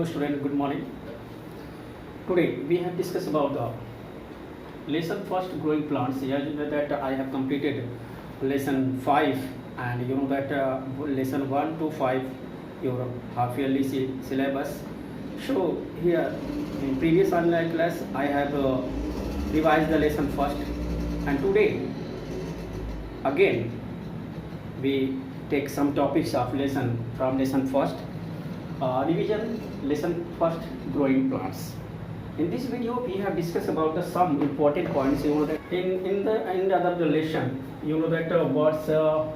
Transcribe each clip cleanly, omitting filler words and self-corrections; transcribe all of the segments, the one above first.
student, good morning. Today we have discussed about the lesson first growing plants. Yeah, you know that I have completed lesson 5 and you know that lesson 1 to 5 your half yearly syllabus. So here in previous online class I have revised the lesson first, and today again we take some topics of lesson from lesson first. Revision lesson first growing plants. In this video we have discussed about the some important points. You know that in the other lesson you know that words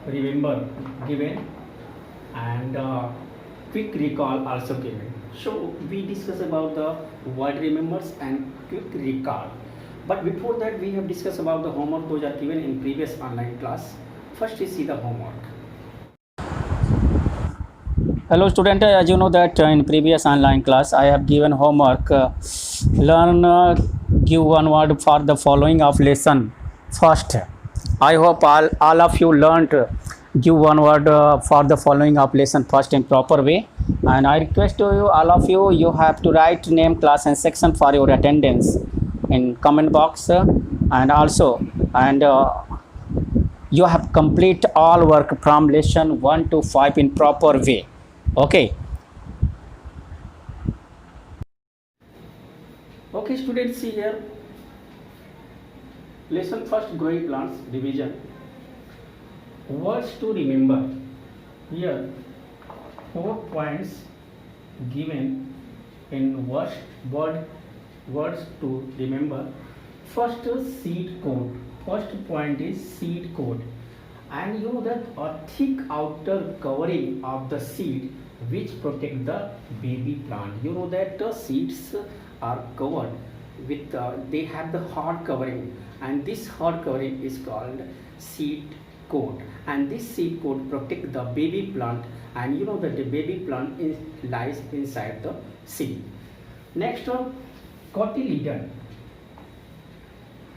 remember given and quick recall also given. So we discuss about the word remembers and quick recall. But before that we have discussed about the homework. Those are given in previous online class. First we see the homework. Hello student, as you know that in previous online class I have given homework. Learn give one word for the following of lesson first. I hope all of you learned give one word for the following of lesson first in proper way, and I request to you all of you have to write name, class and section for your attendance in comment box, and also you have complete all work from lesson 1 to 5 in proper way. Okay students, see here lesson first growing plants division. Words to remember. Here 4 points given in words to remember. First seed coat. First point is seed coat, and you know that a thick outer covering of the seed which protect the baby plant. You know that the seeds are covered with they have the hard covering, and this hard covering is called seed coat, and this seed coat protect the baby plant, and you know that the baby plant lies inside the seed. Next one, cotyledon.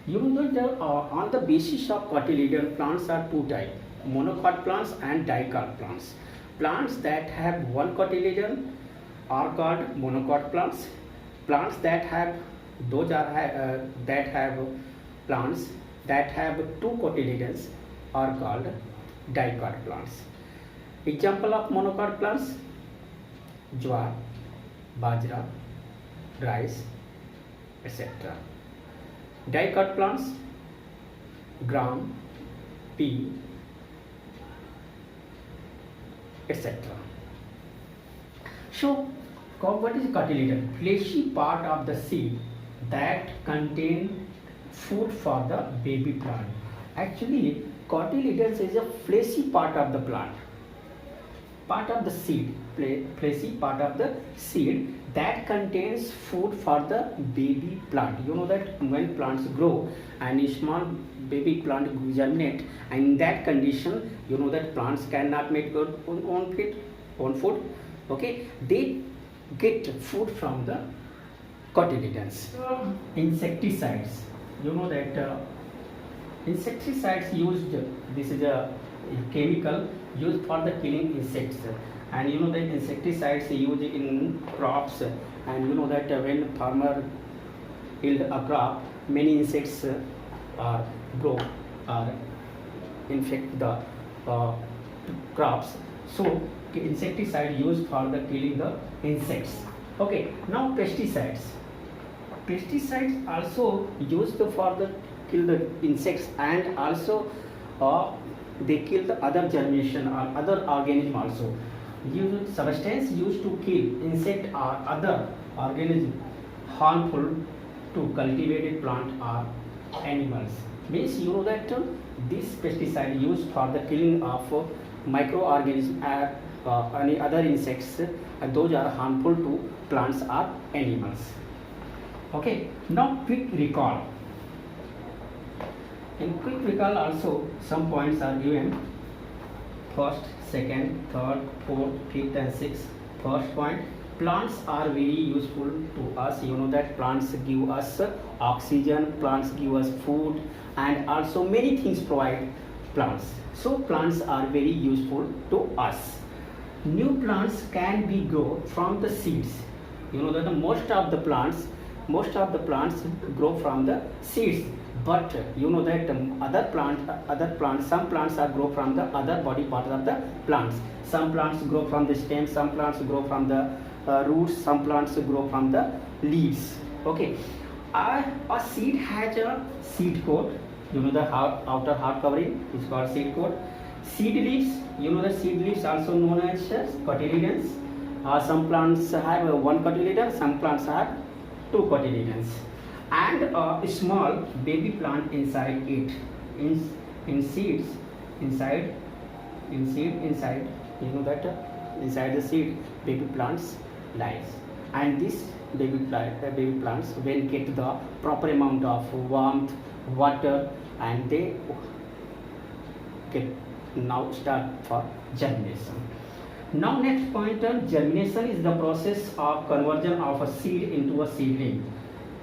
You know that on the basis of cotyledon, plants are two types: monocot plants and dicot plants. Plants that have one cotyledon are called monocot plants. Plants that have plants that have two cotyledons are called dicot plants. Example of monocot plants: jowar, bajra, rice, etc. Dicot plants: gram, pea, etc. So what is cotyledon? Fleshy part of the seed that contain food for the baby plant. Actually cotyledons is a fleshy part of the plant, part of the seed, fleshy part of the seed that contains food for the baby plant. You know that when plants grow and a small baby plant germinate, and in that condition you know that plants cannot make good own food. Okay, they get food from the cotyledons. Insecticides. You know that insecticides used, this is a chemical used for the killing insects, and you know that insecticides used in crops, and you know that when farmer yield a crop, many insects grow or infect the crops. So insecticide used for the killing the insects. Okay, now pesticides. Pesticides also used for the kill the insects, and also they kill the other germination or other organism also. Substance used to kill insect or other organism harmful to cultivated plant or animals. Means you know that this pesticide used for the killing of microorganisms or any other insects, and those are harmful to plants or animals. Okay, now quick recall. In quick recall also some points are given: first, second, third, fourth, fifth and sixth. First point, plants are very useful to us. You know that plants give us oxygen, plants give us food, and also many things provide plants. So plants are very useful to us. New plants can be grown from the seeds. You know that most of the plants grow from the seeds, but you know that other plants, some plants are grow from the other body parts of the plants. Some plants grow from the stem, some plants grow from the roots, some plants grow from the leaves. Okay, a seed has a seed coat. You know the outer hard covering is called seed coat. Seed leaves, you know the seed leaves also known as cotyledons. Some plants have one cotyledon, some plants have two cotyledons, and a small baby plant inside it. In seeds, inside, you know that inside the seed, baby plants lies, and this baby plants when get the proper amount of warmth, water, and they get now start for germination. Now next point, germination is the process of conversion of a seed into a seedling.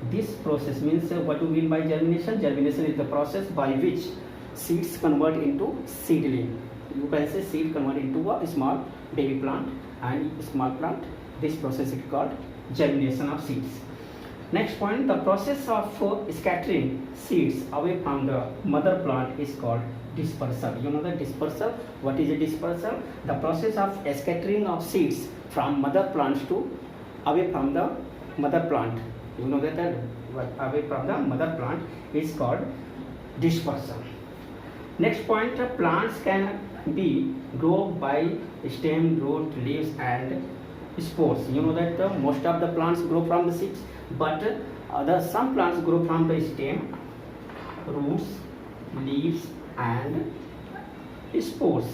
This process means what do you mean by germination? Germination is the process by which seeds convert into seedling. You can say seed convert into a small baby plant and small plant. This process is called germination of seeds. Next point, the process of scattering seeds away from the mother plant is called dispersal. You know the dispersal. What is a dispersal? The process of scattering of seeds from mother plants to away from the mother plant. You know that away from the mother plant is called dispersal. Next point, plants can be grown by stem, root, leaves, and spores. You know that most of the plants grow from the seeds, but some plants grow from the stem, roots, leaves, and spores.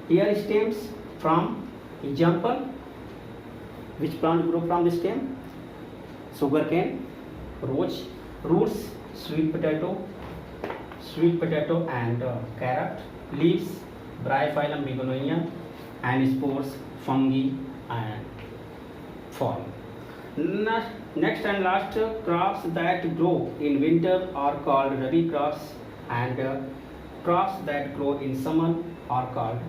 Here stems from example, which plant grow from the stem? Sugarcane, roots, sweet potato, and carrot. Leaves, Bryophyllum begonia, and spores, fungi, and fern. Next and last, crops that grow in winter are called rabi crops, and crops that grow in summer are called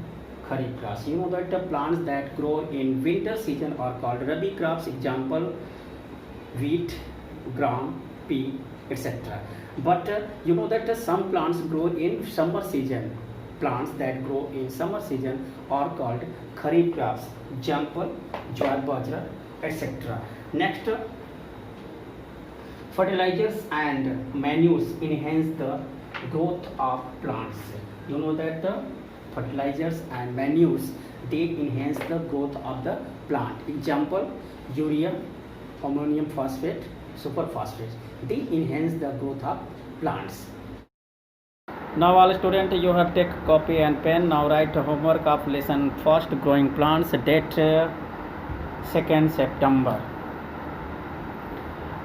kharif crops. You know that the plants that grow in winter season are called rabi crops. Example, wheat, gram, pea, etc. But you know that some plants grow in summer season. Plants that grow in summer season are called kharif crops. Example, jowar, bajra, etc. Next, fertilizers and manures enhance the growth of plants. You know that the fertilizers and manures, they enhance the growth of the plant. Example, urea, ammonium phosphate, superphosphate, they enhance the growth of plants. Now all students, you have take copy and pen. Now write homework of lesson first, growing plants, date 2nd September.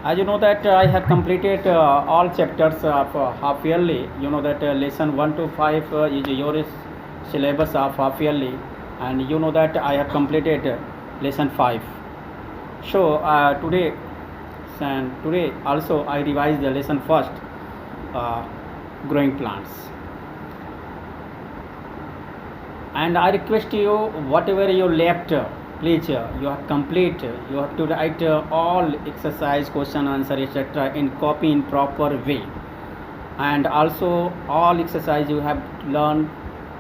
As you know that I have completed all chapters of half yearly. You know that lesson 1 to 5 is your syllabus of half yearly, and you know that I have completed lesson 5. So today also I revised the lesson first, growing plants, and I request you, whatever you left, please you have complete. You have to write all exercise, question, answer, etc. in copy in proper way, and also all exercise you have learned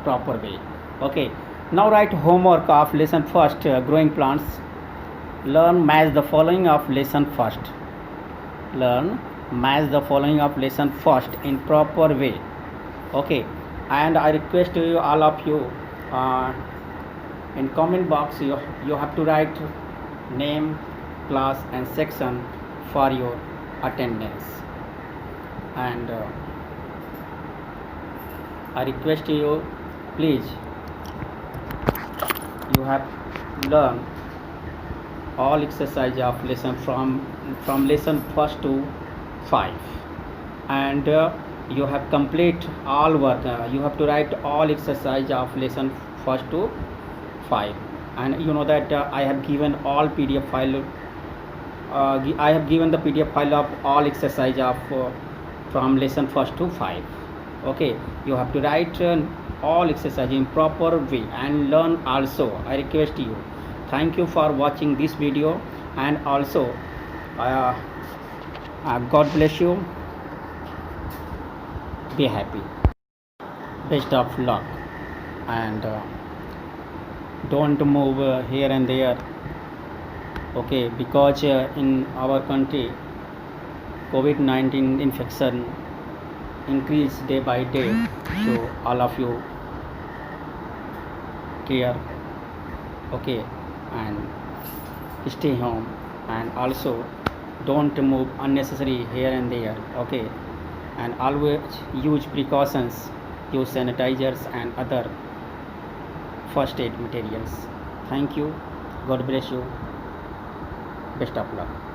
proper way. Okay, now write homework of lesson first, growing plants. Learn match the following of lesson first. Learn match the following of lesson first in proper way. Okay, and I request you, all of you, in comment box you have to write name, class, and section for your attendance. And I request you, please, you have learned all exercise of lesson from lesson first to 5, and you have complete all work. You have to write all exercise of lesson first to 5, and you know that I have given all PDF file. I have given the PDF file of all exercise of from lesson first to 5. Okay, you have to write all exercise in proper way and learn also. I request you. Thank you for watching this video. and also uh, God bless you. Be happy. Best of luck, and don't move here and there. Okay, because in our country COVID-19 infection increase day by day, so all of you care. Okay, and stay home, and also don't move unnecessary here and there. Okay, and always use precautions, use sanitizers and other first aid materials. Thank you. God bless you. Best of luck.